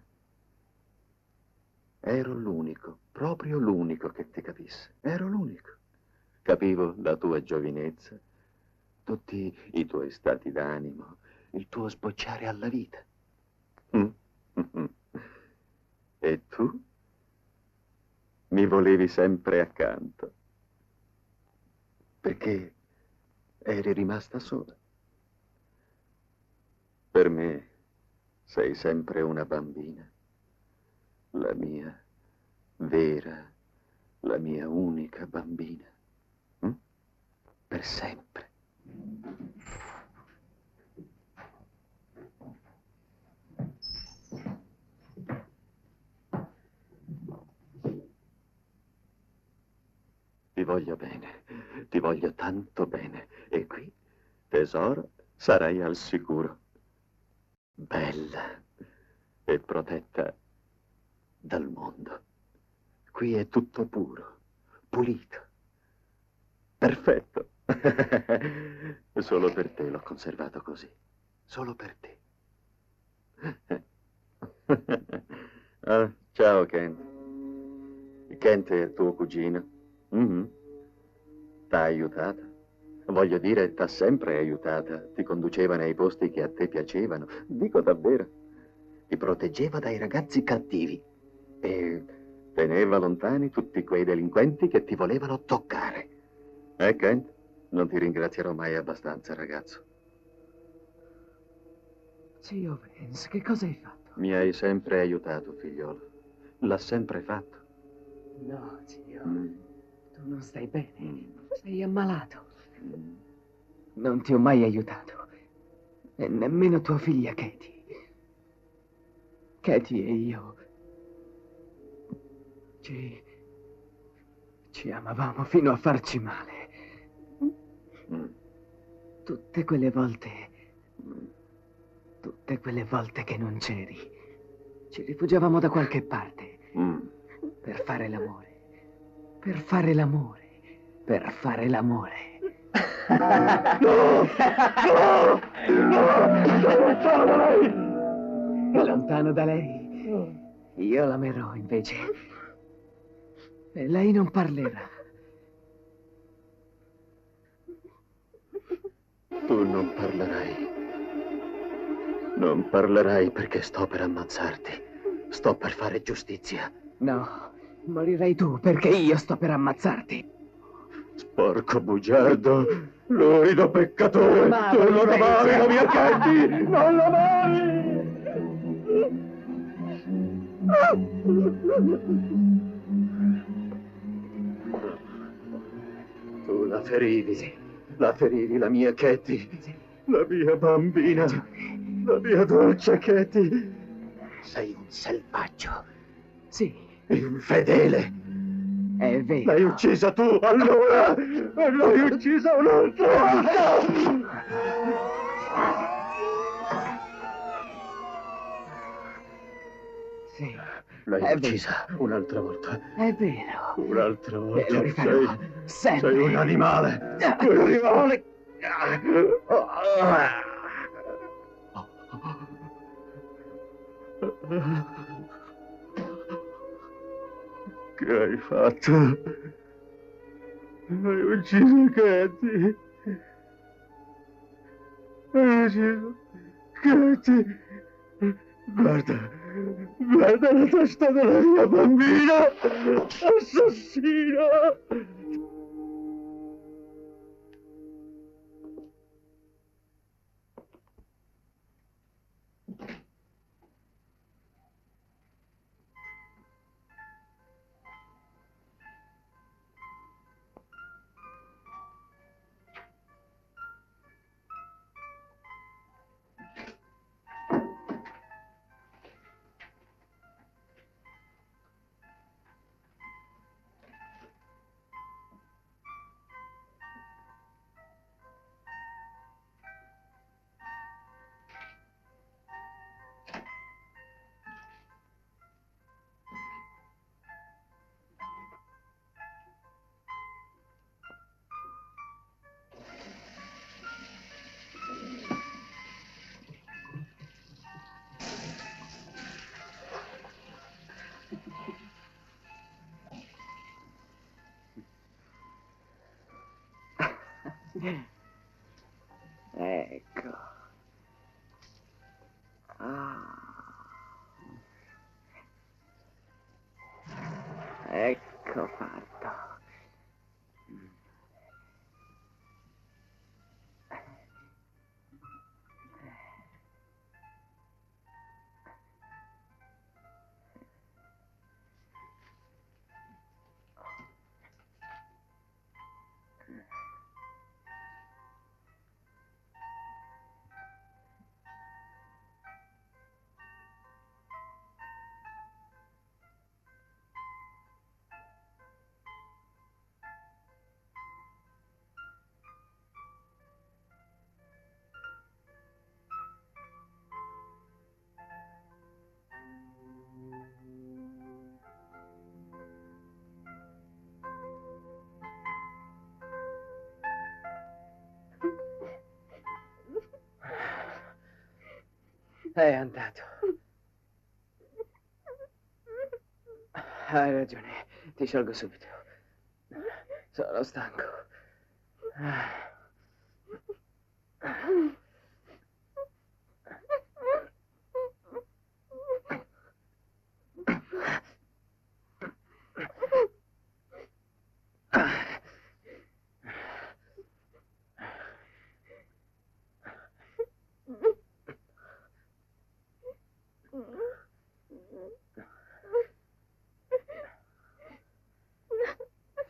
Ero l'unico, proprio l'unico che ti capisse. Ero l'unico. Capivo la tua giovinezza, tutti i tuoi stati d'animo, il tuo sbocciare alla vita. E tu mi volevi sempre accanto, perché eri rimasta sola. Per me sei sempre una bambina, la mia vera, la mia unica bambina. Per sempre. Ti voglio bene, ti voglio tanto bene. E qui, tesoro, sarai al sicuro. Bella e protetta dal mondo. Qui è tutto puro, pulito, perfetto. Solo per te l'ho conservato così. Solo per te. Ciao, Kent. Kent è tuo cugino. T'ha aiutata? Voglio dire, t'ha sempre aiutata. Ti conduceva nei posti che a te piacevano. Dico davvero. Ti proteggeva dai ragazzi cattivi. E teneva lontani tutti quei delinquenti che ti volevano toccare. Kent? Non ti ringrazierò mai abbastanza, ragazzo. Zio Vance, che cosa hai fatto? Mi hai sempre aiutato, figliolo. L'ha sempre fatto. No, zio. Tu non stai bene. Sei ammalato. Non ti ho mai aiutato. E nemmeno tua figlia Katie. Katie e io ci amavamo fino a farci male. Tutte quelle volte che non c'eri, ci rifugiavamo da qualche parte per fare l'amore. Per fare l'amore. Per fare l'amore. Lontano da lei. Io l'amerò invece. E lei non parlerà. Tu non parlerai. Non parlerai perché sto per ammazzarti. Sto per fare giustizia. No, morirai tu perché io sto per ammazzarti. Sporco bugiardo, lurido peccatore. Tu non amavi la mia Katie! Non l'amavi! Tu la ferivi. Sì. La ferivi, la mia Katie. Sì. La mia bambina. La mia dolce Katie. Sei un selvaggio. Sì. Infedele. È vero. L'hai uccisa tu, allora! E l'hai uccisa un'altra volta! Sì. L'hai uccisa un'altra volta. È vero. Un'altra volta. E lo rifarò sempre. Sei un animale. Un animale. Che hai fatto? Hai ucciso Katie. Hai ucciso Katie. Guarda, Guarda la testa della mia bambina! Assassino! Ecco. Ah. Ecco fatto. È andato. Hai ragione, ti sciolgo subito. Sono stanco.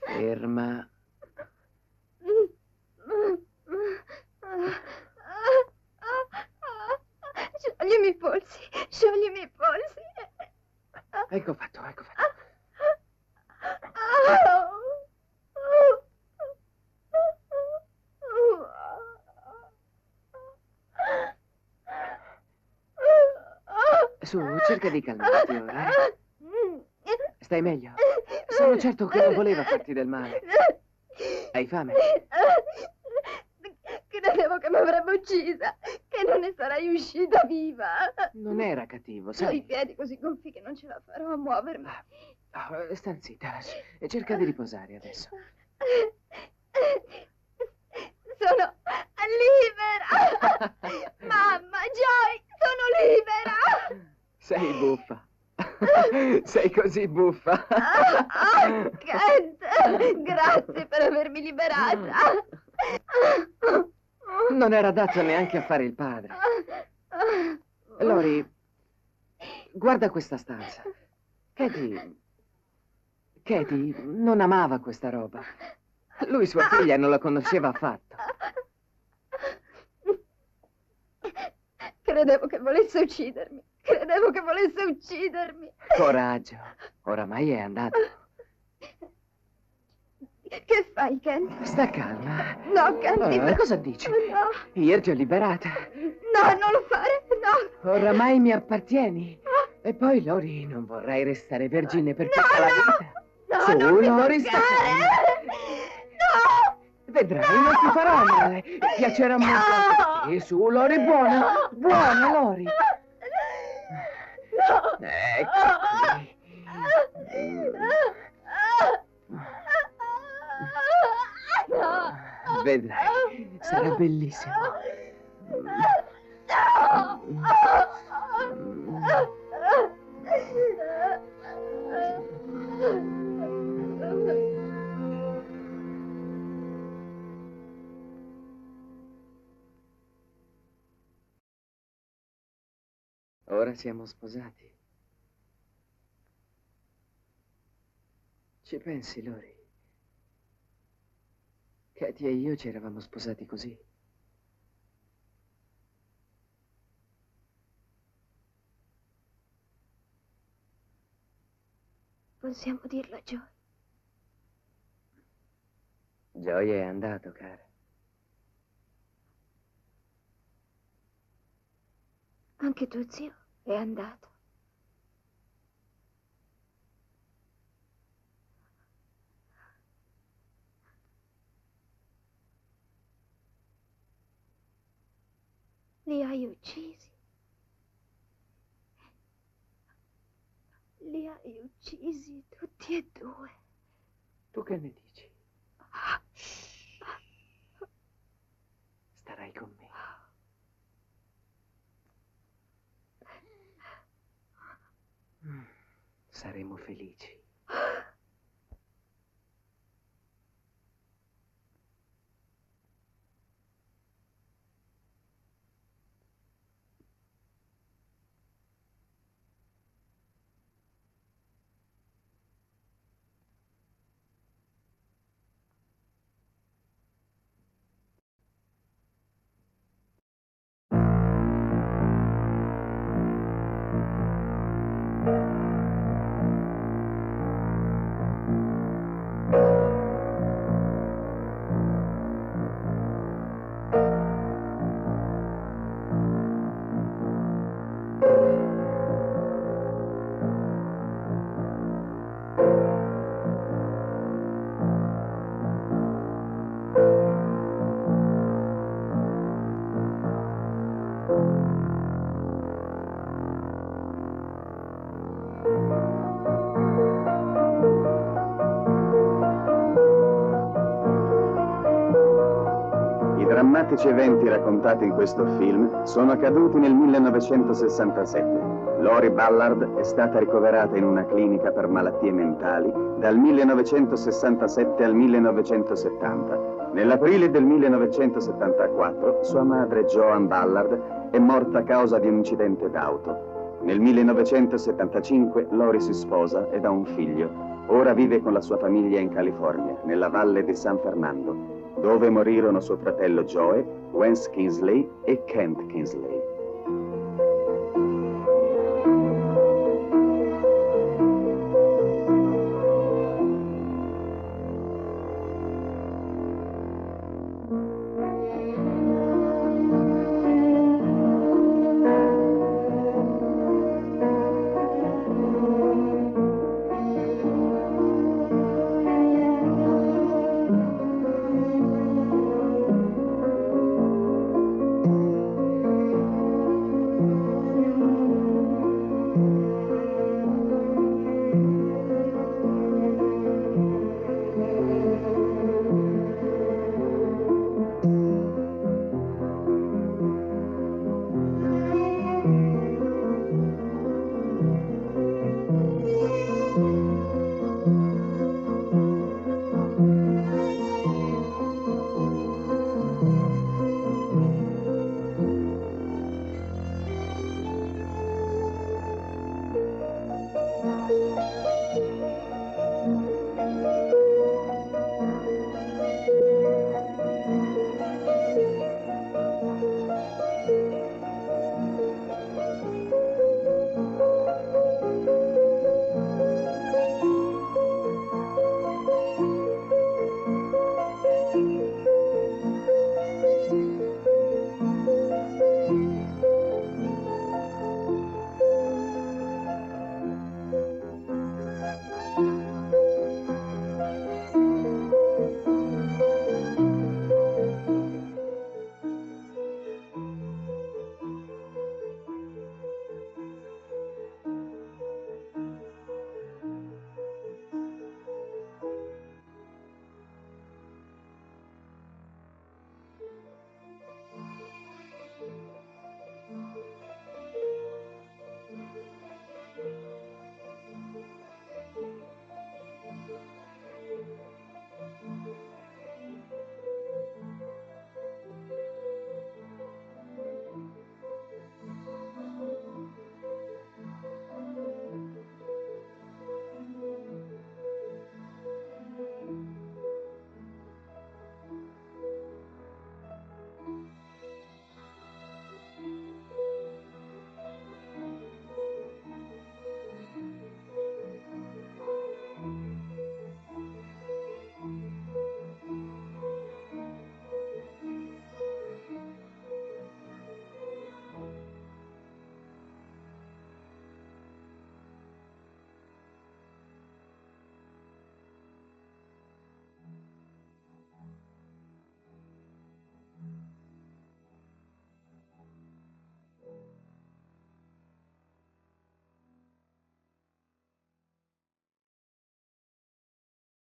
Ferma. Scioglimi i polsi, scioglimi i polsi. Ecco fatto, ecco fatto. Su, cerca di calmarti ora. Stai meglio? Sono certo che non voleva farti del male. Hai fame? Credevo che mi avrebbe uccisa, che non ne sarei uscita viva. Non era cattivo, Ho sai? i piedi così gonfi che non ce la farò a muovermi. Oh, sta zitta e cerca di riposare adesso. Sono libera! Mamma, Joy, sono libera! Sei buffa. Sei così buffa. Kent, grazie per avermi liberata. Non era adatto neanche a fare il padre. Lori, guarda questa stanza. Katie non amava questa roba. Lui sua figlia non la conosceva affatto. Credevo che volesse uccidermi. Credevo che volesse uccidermi. Coraggio, oramai è andato. Che fai, Kent? Sta calma. No, Kent. Cosa dici? No. Io ti ho liberata. No, non lo fare, no. Oramai mi appartieni. E poi, Lori, non vorrai restare vergine per tutta la vita. No, Su, non mi Lori, sta calma. No! Vedrai, non ti farò male. Piacerà molto a te. Su, Lori, buona. Buona, Lori. Ecco qui. Vedrai, sarà bellissimo. No! Ora siamo sposati. Ci pensi, Lori? Katie e io ci eravamo sposati così. Possiamo dirlo a Joy. Joy è andato, cara. Anche tuo zio è andato. Li hai uccisi. Li hai uccisi tutti e due. Tu che ne dici? Starai con me. Saremo felici. I drammatici eventi raccontati in questo film sono accaduti nel 1967. Lori Ballard è stata ricoverata in una clinica per malattie mentali dal 1967 al 1970. Nell'aprile del 1974 sua madre Joan Ballard è morta a causa di un incidente d'auto. Nel 1975 Lori si sposa ed ha un figlio. Ora vive con la sua famiglia in California, nella valle di San Fernando, dove morirono suo fratello Joe, Wes Kingsley e Kent Kingsley.